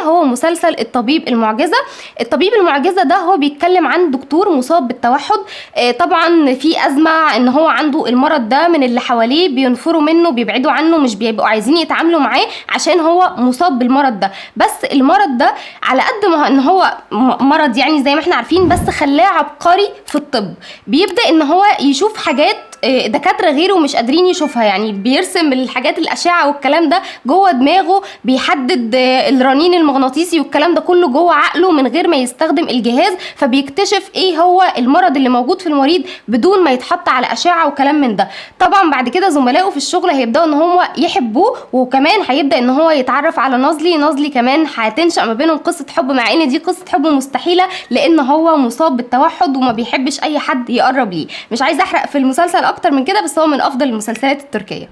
هو مسلسل الطبيب المعجزة. الطبيب المعجزة ده هو بيتكلم عن دكتور مصاب بالتوحد. طبعا في أزمة ان هو عنده المرض ده، من اللي حواليه بينفروا منه، بيبعدوا عنه، مش بيبقوا عايزين يتعاملوا معاه عشان هو مصاب بالمرض ده. بس المرض ده على قد ما ان هو مرض يعني زي ما احنا عارفين، بس خلاه عبقري في الطب. بيبدأ ان هو يشوف حاجات دكاتره غيره مش قادرين يشوفها، يعني بيرسم الحاجات الاشعه والكلام ده جوه دماغه، بيحدد الرنين المغناطيسي والكلام ده كله جوه عقله من غير ما يستخدم الجهاز، فبيكتشف ايه هو المرض اللي موجود في المريض بدون ما يتحط على اشعه وكلام من ده. طبعا بعد كده زملائه في الشغل هيبداوا ان هم يحبوه، وكمان هيبدا ان هو يتعرف على نازلي كمان هتنشأ ما بينهم قصه حب، مع ان دي قصه حب مستحيله لان هو مصاب بالتوحد وما بيحبش اي حد يقرب ليه. مش عايزه احرق في المسلسل اكتر من كده، بس هو من افضل المسلسلات التركيه.